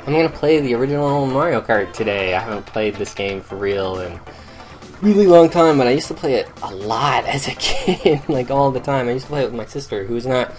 I'm gonna play the original Mario Kart today. I haven't played this game for real in a really long time, but I used to play it a lot as a kid, like all the time. I used to play it with my sister, who's not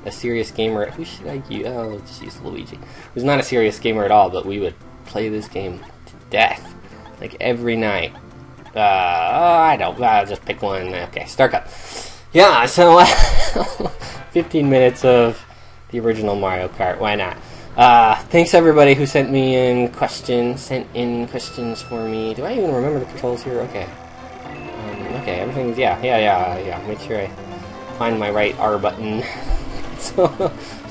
a serious gamer. Who should I use? Oh, I'll just use Luigi. Who's not a serious gamer at all, but we would play this game to death, like every night. I don't. I'll just pick one. Okay, Star Cup. Yeah, so 15 minutes of the original Mario Kart. Why not? Thanks everybody who sent in questions for me. Do I even remember the controls here? Okay. Okay, everything's, yeah. Make sure I find my right R button so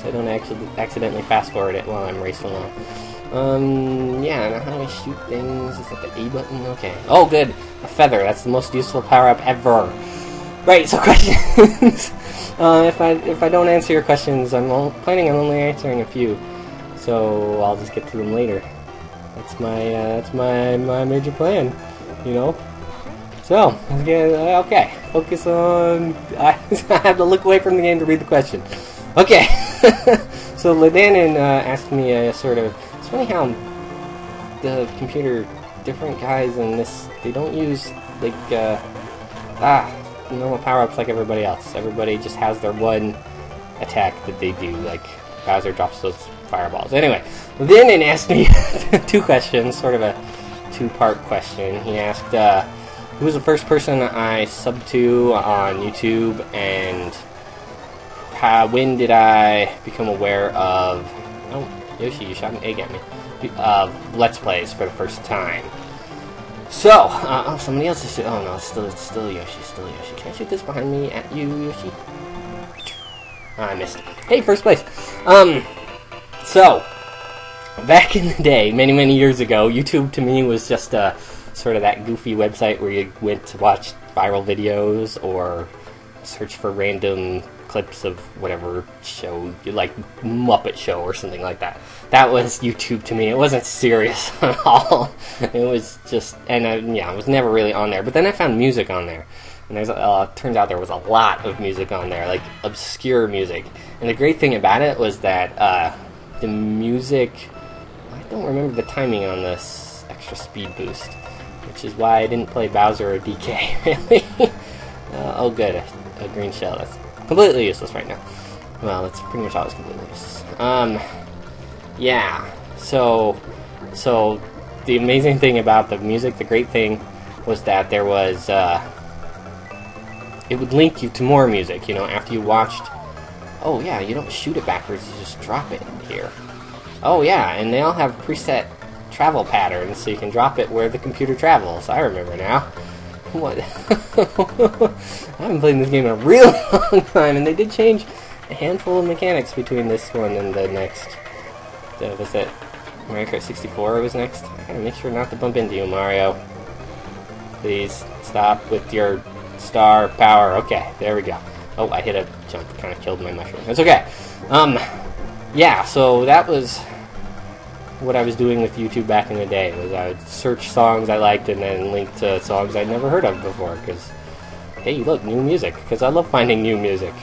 I don't accidentally fast forward it while I'm racing along. Yeah, now how do I shoot things? Is that the A button? Okay. Oh, good. A feather. That's the most useful power-up ever. Right, so questions. If I don't answer your questions, I'm planning on only answering a few. So I'll just get to them later. That's my major plan, you know. So okay, focus on. I have to look away from the game to read the question. Okay, so Ledanon asked me sort of. It's funny how the computer, different guys in this, they don't use like normal power-ups like everybody else. Everybody just has their one attack that they do, like Bowser drops those fireballs. Anyway, Ledanon asked me two questions, sort of a two-part question. He asked, who was the first person I subbed to on YouTube, and when did I become aware of... Oh, Yoshi, you shot an egg at me. Let's Plays for the first time. So, oh, somebody else is... Oh, no, it's still Yoshi, Can I shoot this behind me at you, Yoshi? I missed. Hey, first place. So, back in the day, many years ago, YouTube to me was just sort of that goofy website where you went to watch viral videos or search for random clips of whatever show, like Muppet Show or something like that. That was YouTube to me. It wasn't serious at all. It was just, and yeah, I was never really on there. But then I found music on there. And turns out there was a lot of music on there, like obscure music. And the great thing about it was that the music, I don't remember the timing on this extra speed boost, which is why I didn't play Bowser or DK, really. Oh good, a green shell, that's completely useless right now. Well, that's pretty much always completely useless. Yeah, so the amazing thing about the music, the great thing, was that there was, it would link you to more music, you know, after you watched. Oh yeah, you don't shoot it backwards, you just drop it here. Oh yeah, and they all have preset travel patterns, so you can drop it where the computer travels. I remember now. What? I haven't played this game in a real long time, and they did change a handful of mechanics between this one and the next. Was that Mario Kart 64 was next? I gotta make sure not to bump into you, Mario. Please stop with your star power. Okay, there we go. Oh, I hit a jump, kind of killed my mushroom. It's okay. Yeah, so that was what I was doing with YouTube back in the day, was I would search songs I liked and then link to songs I'd never heard of before, because, hey, look, new music, because I love finding new music.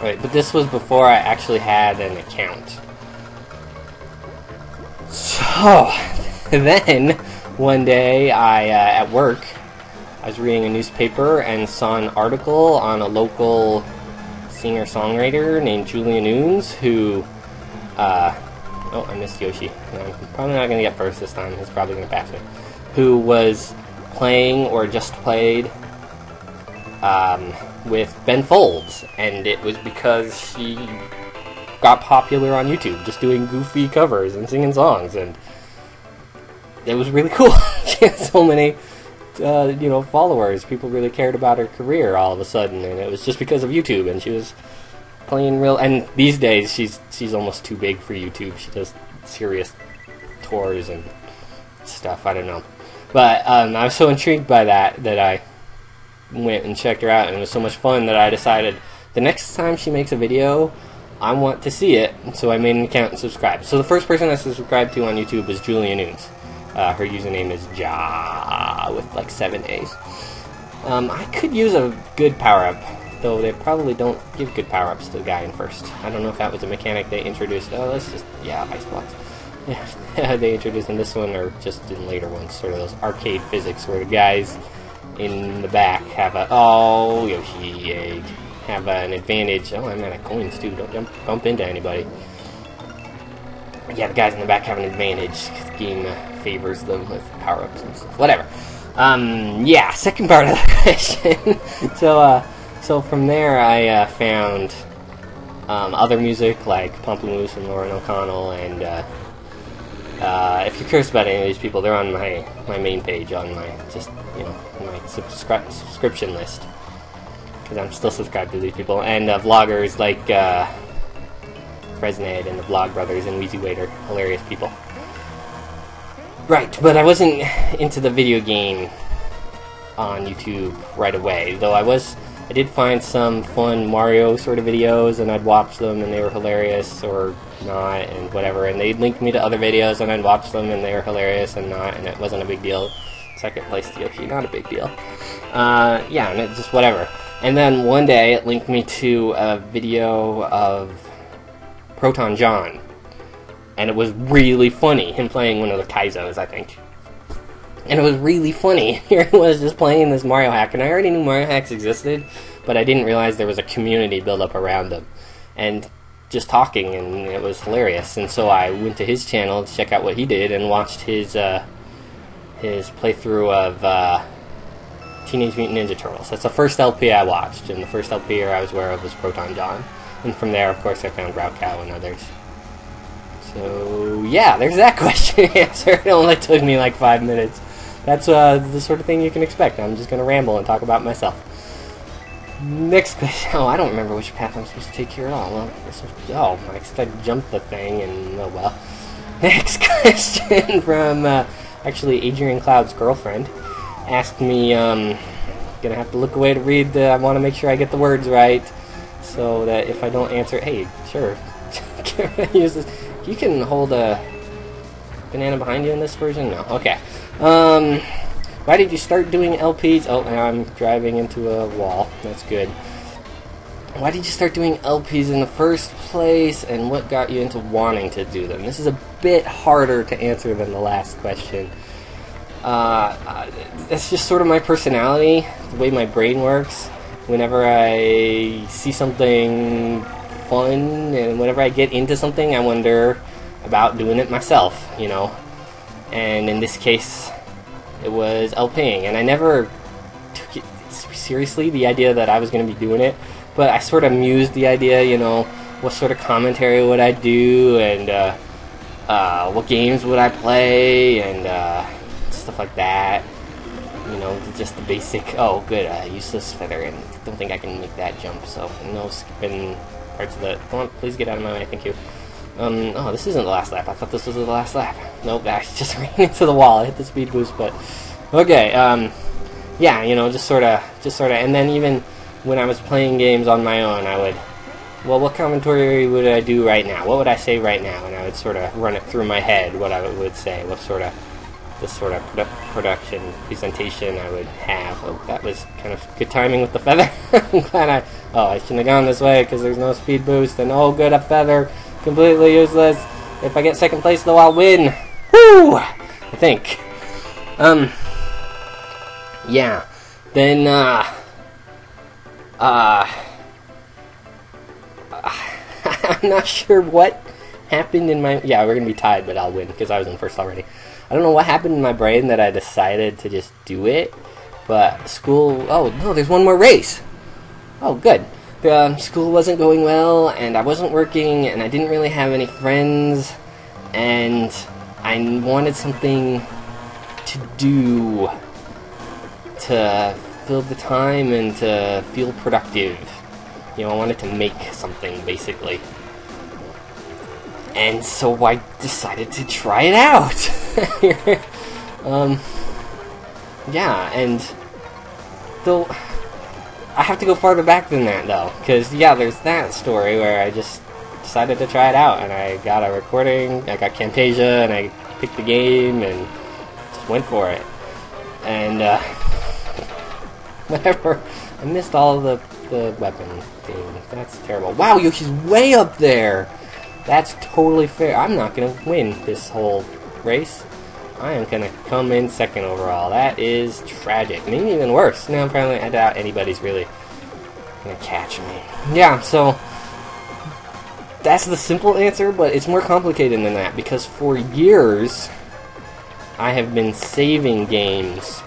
Right, but this was before I actually had an account. So, then, one day, at work, I was reading a newspaper and saw an article on a local singer-songwriter named Julia Nunes, who, oh, I missed Yoshi. I'm probably not going to get first this time. He's probably going to pass me. Who was playing, or just played, with Ben Folds. And it was because she got popular on YouTube, just doing goofy covers and singing songs. And it was really cool. She had so many, you know, followers. People really cared about her career all of a sudden. And it was just because of YouTube. And she was playing real, and these days she's almost too big for YouTube. She does serious tours and stuff. I don't know, but I was so intrigued by that I went and checked her out, and it was so much fun that I decided the next time she makes a video, I want to see it. So I made an account and subscribed. So the first person I subscribed to on YouTube was Julia Nunes. Her username is Ja with like 7 A's. I could use a good power-up, though they probably don't give good power-ups to the guy in first. I don't know if that was a mechanic they introduced. Oh, let's just, yeah, ice blocks. yeah, they introduced in this one, or just in later ones, sort of those arcade physics where the guys in the back have a Yoshi egg have an advantage. Oh, I'm out of coins too. Don't bump into anybody. Yeah, the guys in the back have an advantage because the game favors them with power-ups and stuff. Whatever. Yeah, second part of the question. So from there I found other music like Pomplamoose and Lauren O'Connell, and if you're curious about any of these people, they're on my main page on my my subscription list, because I'm still subscribed to these people, and vloggers like Fresned and the Vlog Brothers and Wheezy Waiter, hilarious people. Right, but I wasn't into the video game on YouTube right away, though I did find some fun Mario sort of videos, and I'd watch them, and they were hilarious, or not, and whatever, and they'd link me to other videos, and I'd watch them, and they were hilarious, and not, and it wasn't a big deal. Second place to Yoshi, not a big deal. Yeah, and it just whatever. And then one day, it linked me to a video of Proton John, and it was really funny, him playing one of the Kaizos, I think. And it was really funny. Here he was just playing this Mario hack, and I already knew Mario hacks existed, but I didn't realize there was a community built up around them. And just talking, and it was hilarious. And so I went to his channel to check out what he did, and watched his playthrough of Teenage Mutant Ninja Turtles. That's the first LP I watched, and the first LP I was aware of was Proton John. And from there, of course, I found Raocow and others. So, yeah, there's that question answered. It only took me like 5 minutes. That's the sort of thing you can expect. I'm just going to ramble and talk about myself. Next question. Oh, I don't remember which path I'm supposed to take here at all. Well, I guess I jumped the thing, and oh well. Next question from, actually, Adrian Cloud's girlfriend. Asked me, gonna have to look away to read I want to make sure I get the words right, so that if I don't answer, hey, sure, use this. You can hold a banana behind you in this version? No. Okay. Why did you start doing LPs? Oh, now I'm driving into a wall. That's good. Why did you start doing LPs in the first place, and what got you into wanting to do them? This is a bit harder to answer than the last question. That's just sort of my personality, the way my brain works. Whenever I see something fun, and whenever I get into something, I wonder about doing it myself, you know. And in this case, it was LPing, and I never took it seriously, the idea that I was going to be doing it, but I sort of mused the idea, you know, what sort of commentary would I do, and what games would I play, and stuff like that. You know, just the basic, oh good, useless feather, and I don't think I can make that jump, so no skipping parts of the, come on, please get out of my way, thank you. Oh, this isn't the last lap. I thought this was the last lap. Nope, I just ran into the wall. I hit the speed boost, but okay. Yeah, you know, just sort of, and then even when I was playing games on my own, I would, well, what commentary would I do right now? What would I say right now? And I would sort of run it through my head, what I would say, what sort of, this sort of production presentation I would have. Oh, that was kind of good timing with the feather. I'm glad I shouldn't have gone this way because there's no speed boost, and oh, good, a feather. Completely useless. If I get second place, though, I'll win. Woo! I think. Yeah. Then, I'm not sure what happened in my... Yeah, we're gonna be tied, but I'll win, because I was in first already. I don't know what happened in my brain that I decided to just do it, but school... Oh, no, there's one more race! Oh, good. School wasn't going well, and I wasn't working, and I didn't really have any friends, and I wanted something to do to fill the time and to feel productive. You know, I wanted to make something, basically. And so I decided to try it out. Yeah, and though I have to go farther back than that, though, because, yeah, there's that story where I just decided to try it out, and I got a recording, I got Camtasia, and I picked the game, and just went for it. And, whatever, I missed all of the weapon thing. That's terrible. Wow, Yoshi's way up there! That's totally fair. I'm not gonna win this whole race. I am gonna come in second overall. That is tragic. Maybe even worse. Now apparently I doubt anybody's really gonna catch me. Yeah, so that's the simple answer, but it's more complicated than that, because for years I have been saving games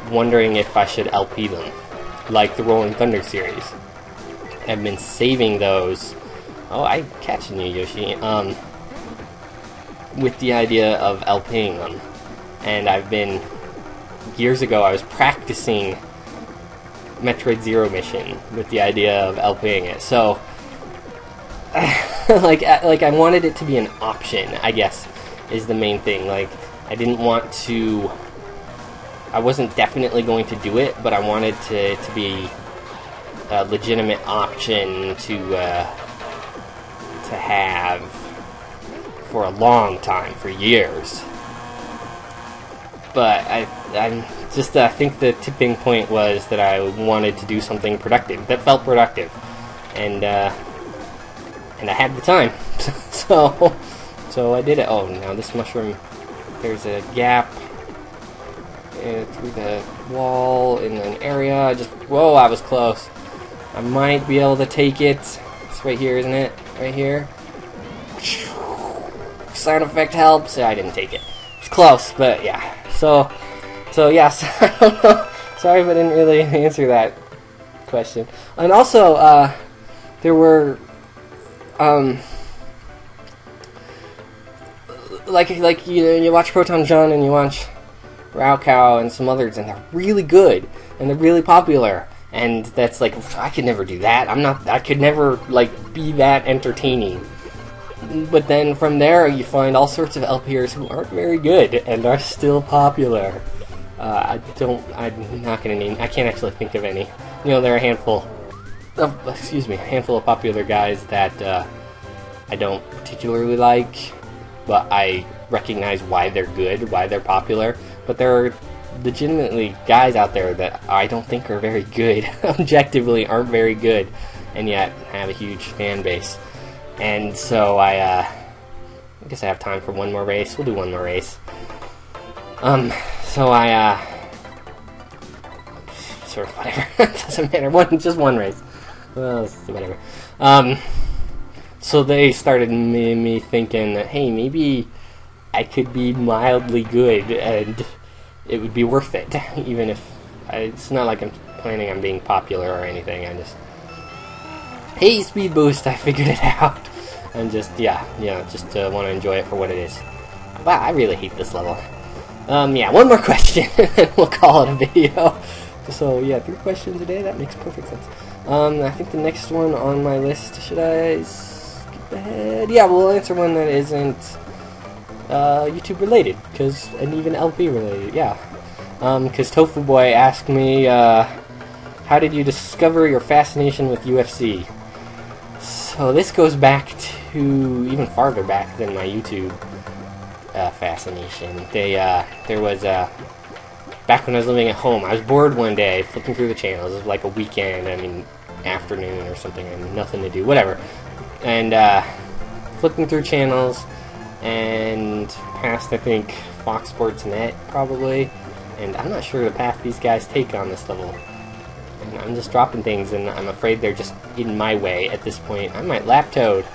wondering if I should LP them, like the Rolling Thunder series. I've been saving those. Oh, I'm catching you, Yoshi. With the idea of LPing them. And I've been, years ago, I was practicing Metroid Zero Mission with the idea of LPing it. So, like I wanted it to be an option, I guess, is the main thing. Like, I didn't want to, I wasn't definitely going to do it, but I wanted to be a legitimate option to have for a long time, for years. But I'm just, I think the tipping point was that I wanted to do something productive, that felt productive, and I had the time, so I did it. Oh, now this mushroom, there's a gap through the wall in an area. Whoa, I was close. I might be able to take it. It's right here, isn't it? Right here. Sound effect helps. I didn't take it. It's close, but yeah. So yes. I don't know. Sorry if I didn't really answer that question. And also, there were, like you watch Proton John and you watch Raocow and some others, and they're really good and they're really popular. And that's like, I could never do that. I could never, like, be that entertaining. But then from there, you find all sorts of LPers who aren't very good and are still popular. I'm not gonna name, I can't actually think of any. You know, there are a handful of popular guys that I don't particularly like, but I recognize why they're good, why they're popular. But there are legitimately guys out there that I don't think are very good, objectively aren't very good, and yet have a huge fan base. And so I guess I have time for one more race. We'll do one more race. So sort of whatever. It doesn't matter. Just one race. Well, whatever. So they started me thinking that, hey, maybe I could be mildly good and it would be worth it, even if it's not like I'm planning on being popular or anything. I just, hey, speed boost, I figured it out. And just, just want to enjoy it for what it is. Wow, I really hate this level. Yeah, one more question, and we'll call it a video. So, yeah, 3 questions a day, that makes perfect sense. I think the next one on my list, should I skip ahead? Yeah, we'll answer one that isn't YouTube related, and even LP related, yeah. Because Tofu Boy asked me, how did you discover your fascination with UFC? So this goes back to even farther back than my YouTube fascination. There was back when I was living at home, I was bored one day, flipping through the channels. It was like a weekend, afternoon or something, and nothing to do, whatever. And flipping through channels, and past, I think, Fox Sports Net, probably. And I'm not sure the path these guys take on this level. And I'm just dropping things, and I'm afraid they're just in my way at this point. I might lap Toad.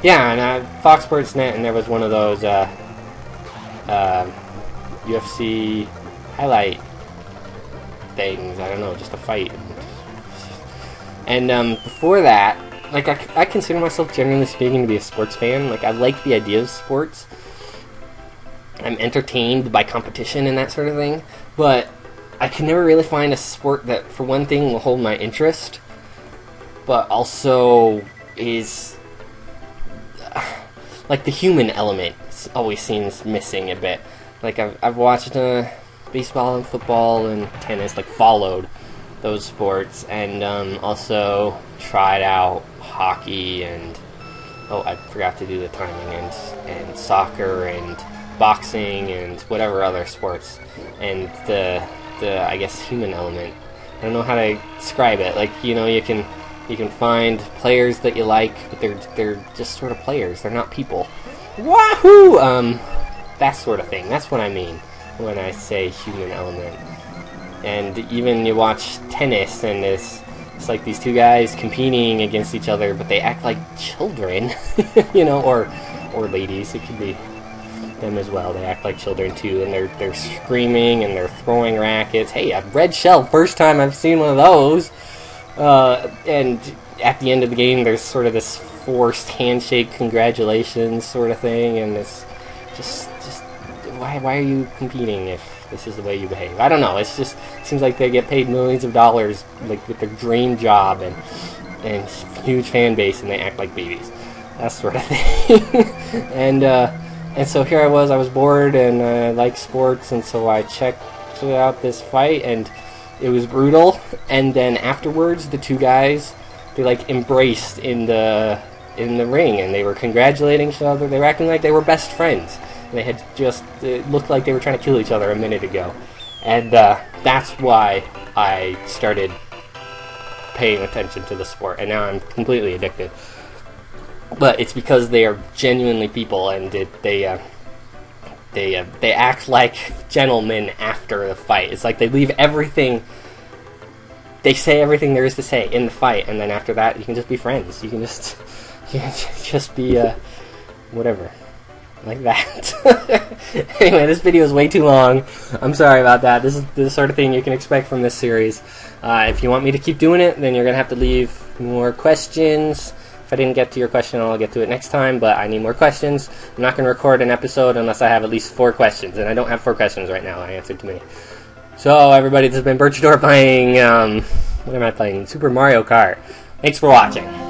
Yeah, and Fox Sports Net, and there was one of those UFC highlight things. I don't know, just a fight. And before that, like, I consider myself, generally speaking, to be a sports fan. Like, I like the idea of sports. I'm entertained by competition and that sort of thing. But I can never really find a sport that, for one thing, will hold my interest, but also is, like, the human element always seems missing a bit. Like, I've watched baseball and football and tennis, like, followed those sports, and also tried out hockey and, oh, I forgot to do the timing, and soccer and boxing and whatever other sports. And the I guess, human element, I don't know how to describe it. Like, you know, you can You can find players that you like, but they're just sort of players. They're not people. Wahoo! That sort of thing. That's what I mean when I say human element. And even you watch tennis, and it's like these two guys competing against each other, but they act like children, you know, or ladies. It could be them as well. They act like children too, and they're screaming and they're throwing rackets. Hey, a red shell! First time I've seen one of those. And at the end of the game, there's sort of this forced handshake, congratulations sort of thing, and it's just why are you competing if this is the way you behave? I don't know. It's just seems like they get paid millions of dollars, like with their dream job and huge fan base, and they act like babies. That sort of thing. and so here I was bored, and I like sports, and so I checked out this fight, and it was brutal. And then afterwards, the two guys, they like embraced in the ring, and they were congratulating each other. They were acting like they were best friends. And they had just, it looked like they were trying to kill each other a minute ago. And that's why I started paying attention to the sport, and now I'm completely addicted. But it's because they are genuinely people, and they act like gentlemen after the fight. It's like they leave everything, they say everything there is to say in the fight, and then after that you can just be friends. You can just be whatever, like that. Anyway, this video is way too long. I'm sorry about that. This is the sort of thing you can expect from this series. If you want me to keep doing it, then you're gonna have to leave more questions. If I didn't get to your question, I'll get to it next time, but I need more questions. I'm not going to record an episode unless I have at least 4 questions, and I don't have 4 questions right now. I answered too many. So, everybody, this has been Bertrudor playing, what am I playing? Super Mario Kart. Thanks for watching.